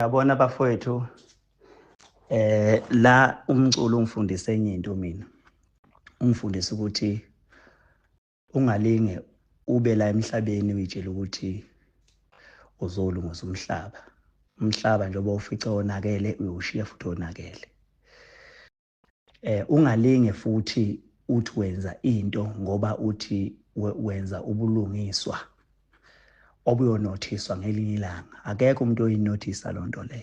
Yabona bafowethu, la umculo ungifundise enye into mina. Ungifundise ukuthi ungalinge ube la emhlabeni uyitshela ukuthi uzolungisa umhlaba. Umhlaba njengoba ufica wonakele uyawushiya futhi wonakele. Ungalinge futhi uthi wenza into ngoba uthi wenza ubulungiswa obuyonothiswa ngelinye ilanga. Akekho umuntu oyinothisa lo nto leyo.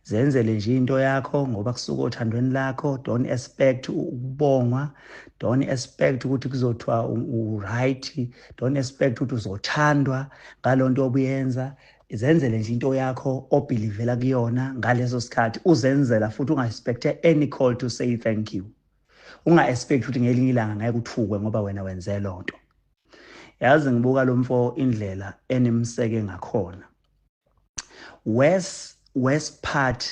Zenzele nje into yakho ngoba kusuka othandweni lakho. Don't expect ukubongwa, don't expect ukuthi kuzothiwa right, don't expect ukuthi uzothandwa ngalonto obuyenza. Zenzele nje into yakho obelivela kuyona ngaleso sikhathi. Uzenzela futhi unga-expect any call to say thank you. Unga-expect ukuthi ngelinye ilanga ngeke uthukwe ngoba wena wenze lo nto. Yazi ngibuka lo mfo indlela enemseke ngakhona. West part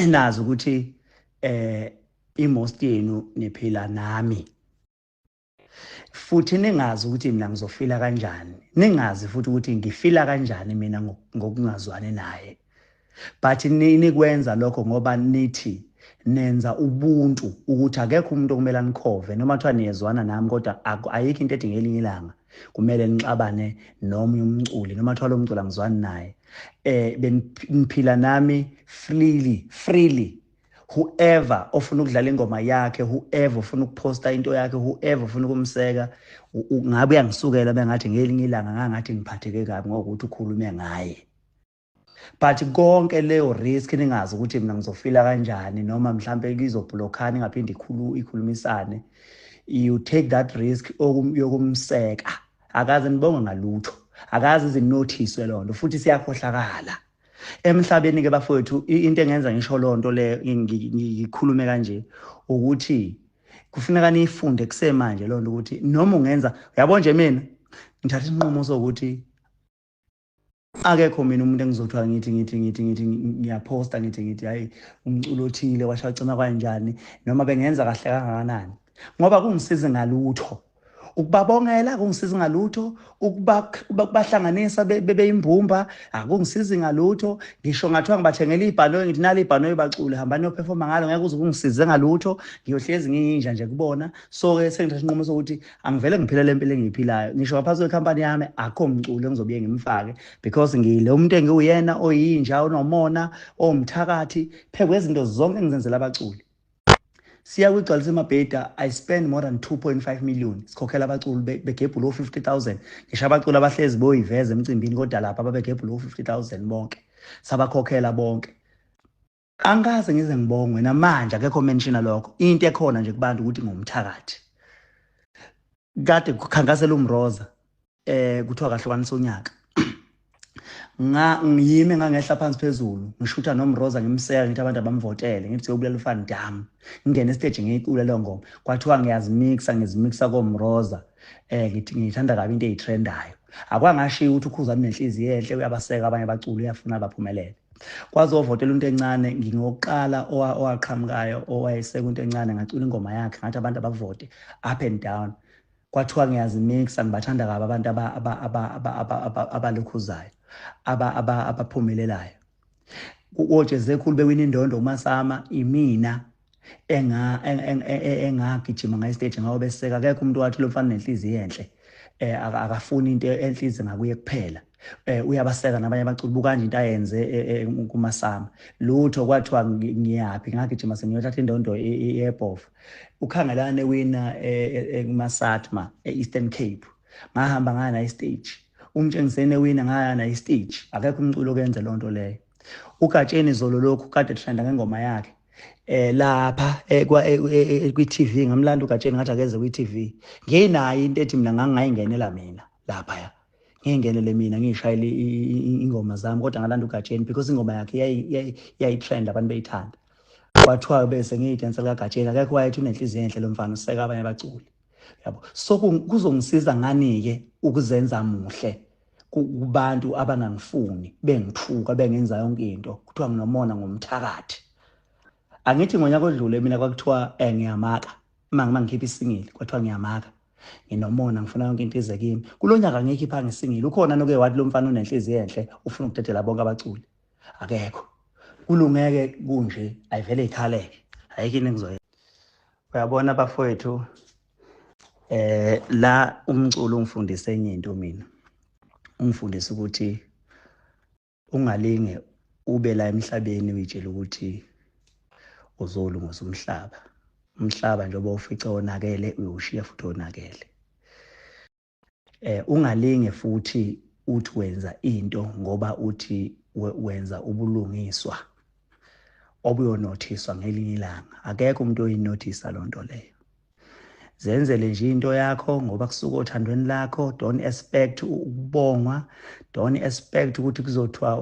nazi ukuthi imost yenu niphila nami. Futhi ningazi ukuthi mina ngizofila kanjani. Ningazi futhi ukuthi ngifila kanjani mina ngokungazwani naye. But nikwenza lokho ngoba nithi nenza ubuntu ukuthi akekho umuntu okumele anikhove noma kuthiwa niyezwana nami kodwa ayikho into ethi ngelinye ilanga kumele nixabane noma umculi noma kuthiwa lo mculi angizwani naye. Beniphila nami freely. Whoever ofuna ukudlala ingoma yakhe, whoever ofuna ukuposta into yakhe, whoever ofuna ukumseka, ngabe uyangisukela bengathi ngelinye ilanga ngangathi ngiphatheke kabi ngokuthi ukhulume ngaye. But konke leyo risk ningazi ukuthi mina ngizofila kanjani noma mhlambe ngizoblockana ingaphindi ikhulumisane. You take that risk yokumseka. Akaze nibonge ngalutho. Akaze zinothiswe lo nto futhi siyakhohlakala. Emhlabeni ke bafowethu into engenza ngisho lo nto le ngikhulume kanje ukuthi kufuneka nifunde kusemanje lo nto ukuthi noma ungenza yabo nje mina ngithatha isinqumo sokuthi akekho mina umuntu engizothiwa ngithi ngiyaposta ngithi hayi umculo othile washacina kanjani noma bengenza kahle kangakanani ngoba kungisiza ngalutho. Ukubabongela kungisiza ngalutho, ukubahlanganisa bebeyimbumba akungisiza ngalutho. Ngisho ngathiwa ngibathengela ibhanoyi ngithi nali ibhanoyi bacule hambani uperforma ngalo ngeke uze kungisize ngalutho. Ngiyohlezi nginjani nje kubona. So ke sengithatha isinqumo sokuthi angivele ngiphile lempilo engiyiphilayo. Ngisho ngaphansi kwekhampani yami akho umculo engizobuye ngimfake because ngile umuntu engiwuyena oyinja onomona omthakathi phe kwezinto zonke engizenzela abaculi. Siya kwigcwalisa emabheda, I spend more than 2.5 million. Sikhokhela abaculi begebhu lo 50,000. Ngisho abaculi abahlezi boyiveza emcimbini kodwa lapha ababegebhu lo 50,000 bonke. Sabakhokhela bonke. Angaze ngize ngibongwe namanje akekho mention lokho. Into ekhona nje kubantu ukuthi ngumthakathi. Kade kukhankasela umroza kuthiwa kahlukanisa unyaka. Ngiyime ngangehla phansi phezulu ngishutha nomroza ngimseka ngithi abantu abamvotele ngithi uyobulela uFan Dam ngingena estage ngicula le ngoma kwathiwa ngizimixa komroza ngithi ngithanda kabi into ezitrendayo akwangashiya ukuthi ukhuzana nenhliziyo enhle uyabaseka abanye abaculi uyafuna abaphumelele kwazovotela into encane ngingokuqala owaqhamukayo owayeseka into encane ngacula ingoma yakhe ngathi abantu abavote up and down kwathiwa ngiyazimixa ngibathanda kabi abantu abalokhuzayo abaphumelelayo uJeze khulu bewina indondo uMasama imina engagijima ngayi stage ngawo beseka akekho umuntu wathi lo mfana nenhliziyo enhle akafuni into enhliziyo ngakuye kuphela uyabaseka nabanye abaculi bukanje into ayenze kuMasama lutho kwathiwa ngiyaphi ngagijima sengiyothatha indondo eBhofu ukhangelane wina eMasatma eEastern Cape ngahamba ngana istage umtshengisene wina ngayana istage akekho umculo okenza lo nto leyo uGatsheni Zolo lokhu kade trenda ngengoma yakhe lapha kwi-TV ngamlanda uGatsheni ngathi akeze kwi-TV nginayo into ethi mina ngangayingenela mina lapha ngingenele mina ngishayile ingoma zami kodwa ngalanda uGatsheni because ingoma yakhe yayitrend abantu beyithanda kwathiwa bese ngiyidansela kaGatsheni akekho wayethi unenhliziyo enhle lo mfana useka abanye abaculi yabo so kuzongisiza ngani ke ukuzenza muhle kubantu abangangifuni bengithuka bengenza yonke into kuthiwa nginomona ngomthakathi angithi ngonyaka odlule mina kwakuthiwa ngiyamaka mangima ngikhipha isingile kwathiwa ngiyamaka nginomona ngifuna yonke into ize kimi. Kulo nyaka ngikhipha ngisingile. Ukhona noke wathi lo mfana unenhliziyo enhle ufuna ukudedela bonke abaculi. Akekho. Kulungeke kunje ayivele ikhaleke. Ayikho into engizoyenza. Uyabona bafowethu, la umculo ungifundise enye into mina. Ungifundise ukuthi ungalinge ube la emhlabeni uyitshela ukuthi uzolungisa umhlaba. Umhlaba njengoba ufica onakele uyushiya futhi onakele. Ungalinge futhi uthi wenza into ngoba uthi wenza ubulungiswa obuyonothiswa ngelinye ilanga. Akekho umuntu oyinothisa lo nto leyo. Zenzele nje into yakho ngoba kusuka othandweni lakho. Don't expect ukubongwa. Don't expect ukuthi kuzothiwa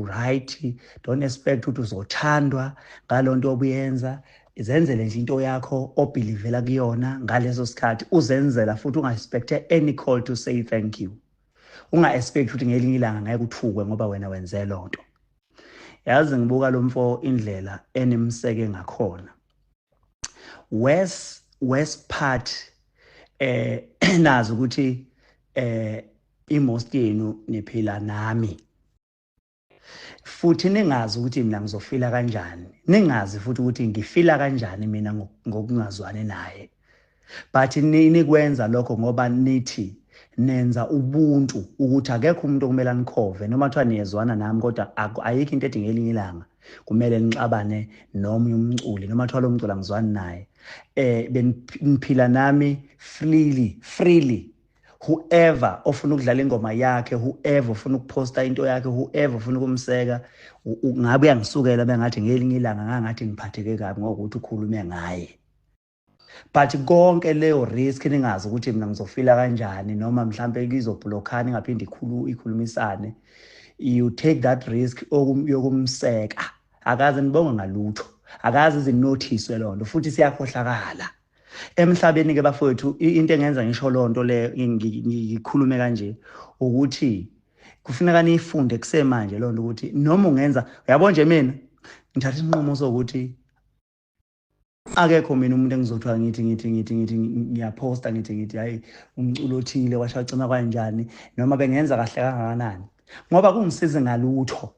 right. Don't expect ukuthi uzothandwa ngalo nto obuyenza. Zenzele nje into yakho obelivela kuyona ngaleso sikhathi. Uzenzela futhi unga-expect any call to say thank you. Unga-expect ukuthi ngelinye ilanga ngeke uthukwe ngoba wena wenze lo nto. Yazi ngibuka lo mfo indlela enemseke ngakhona. West part nazi ukuthi imost yenu niphila nami. Futhi ningazi ukuthi mina ngizofila kanjani. Ningazi futhi ukuthi ngifila kanjani mina ngokungazwani naye. But nikwenza lokho ngoba nithi nenza ubuntu ukuthi akekho umuntu okumele anikhove noma kuthiwa niyezwana nami kodwa ayikho into edinga elinye ilanga kumele nixabane nomunye umculi noma kuthiwa lo mculi angizwani naye. Beniphila nami freely. Whoever ofuna ukudlala ingoma yakhe, whoever ofuna ukuposta into yakhe, whoever ofuna ukumseka, ngabe uyangisukela bengathi ngelinye ilanga ngangathi ngiphatheke kabi ngokuthi ukhulume ngaye. But konke leyo risk ningazi ukuthi mina ngizofila kanjani noma mhlambe ngizoblockana ingaphindi ikhulumisane. You take that risk yokumseka. Akaze nibonge ngalutho. Akaze izinothiswe lo nto futhi siyakhohlakala. Emhlabeni ke bafowethu into engenza ngisho lo nto le ngikhulume kanje ukuthi kufuneka nifunde kusemanje lo nto ukuthi noma ungenza uyabona nje mina ngithatha isinqumo sokuthi akekho mina umuntu engizothiwa ngithi ngiyaposta ngithi hayi umculo othile washacima kanjani noma bengenza kahle kangakanani ngoba kungisiza ngalutho.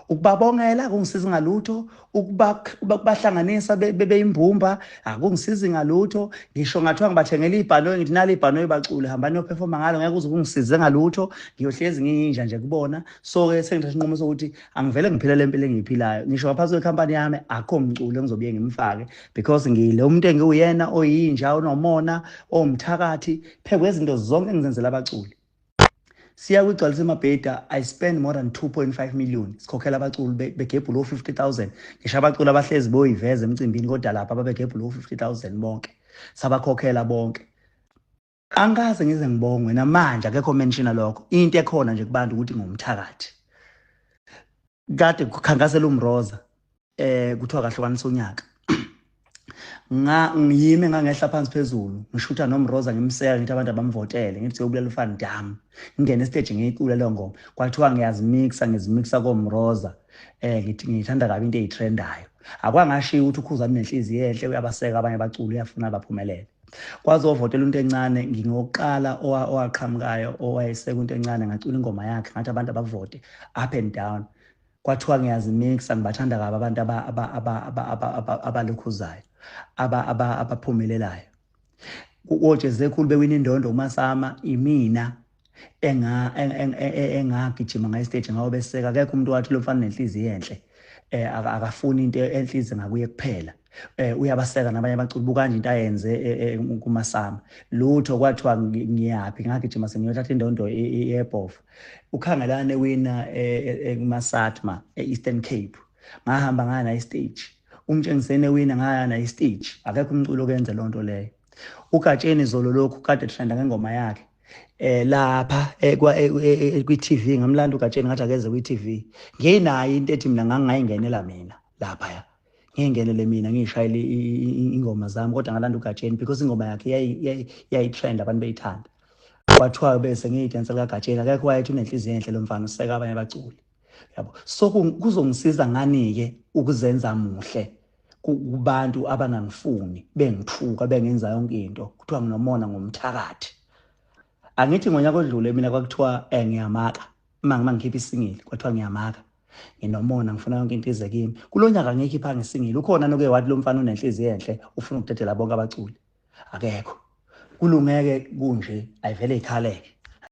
Ukubabongela kungisiza ngalutho, ukubahlanganisa beyimbumba akungisiza ngalutho. Ngisho ngathiwa ngibathengela ibhanoyi ngithi nali ibhanoyi bacule hambani uperforma ngalo ngeke uze kungisize ngalutho. Ngiyohlezi nginjani nje kubona. So ke sengithatha isinqumo sokuthi angivele ngiphile lempilo engiyiphilayo. Ngisho ngaphansi kwekhampani yami akho umculo engizobuye ngimfake because ngile umuntu engiwuyena oyinja onomona omthakathi phe kwezinto zonke engizenzela abaculi. Siya kwigcwalisa emabheda I spend more than 2.5 million sikhokhela abaculi begebhu lo 50,000 ngisho abaculi abahlezi boyiveza emcimbini kodwa lapha ababegebhu lo 50,000 bonke sabakhokhela bonke. Angaze ngize ngibongwe namanje akekho mention lokho. Into ekhona nje kubantu ukuthi ngumthakathi. Kade kukhankasela umroza kuthiwa kahlukanisa unyaka. Ngiyime ngangehla phansi phezulu ngishutha nomroza ngimseka ngithi abantu abamvotele ngithi ubulela ufana dam ngingena estage ngicula le ngoma kwathiwa ngizimixa komroza ngithi ngithanda kabi into ezitrendayo akwangashiya ukuthi ukhuzana nenhliziyo enhle uyabaseka abanye abaculi uyafuna baphumelele kwazovotela into encane ngingokuqala owaqhamukayo owayeseka into encane ngacula ingoma yakhe ngathi abantu abavote up and down kwathiwa ngiyazimixa ngibathanda kabi abantu abalokhuzayo abaphumelelayo. Ojeze khulu bewina indondo uMasama imina engagijima ngayi stage ngawo beseka akekho umuntu wathi lo mfana nenhliziyo enhle akafuni into enhliziyo ngakuye kuphela uyabaseka nabanye abaculi bukanje into ayenze kuMasama lutho kwathiwa ngiyapi ngagijima sengiyothatha indondo eBhofu ukhangelane wina eMasatma eEastern Cape ngahamba ngana istage umtshengisene wina ngayana istage akekho umculo okenza lo nto leyo. Ugatsheni Zolo lokhu kade trenda ngengoma yakhe lapha kwi-TV ngamlanda ugatsheni ngathi akeze kwi-TV nginayo into ethi mina ngangayingenela mina lapha ngingenele mina ngishayile ingoma zami kodwa ngalanda ugatsheni because ingoma yakhe yayitrend abantu beyithanda kwathiwa bese ngiyidansa kagatsheni akekho wayethi unenhliziyo enhle lo mfana useka abanye abaculi yabo. So kuzongisiza ngani ke ukuzenza muhle kubantu abangangifuni bengithuka bengenza yonke into kuthiwa nginomona ngomthakathi. Angithi ngonyaka odlule mina kwakuthiwa ngiyamaka uma ngikhipha isingili kwathiwa ngiyamaka nginomona ngifuna yonke into ize kimi. Kulonyaka ngikhipha ngesingili ukhona noke wathi lo mfana unenhliziyo enhle ufuna ukudedela bonke abaculi akekho. Kulungeke kunje ayivele ikhaleke.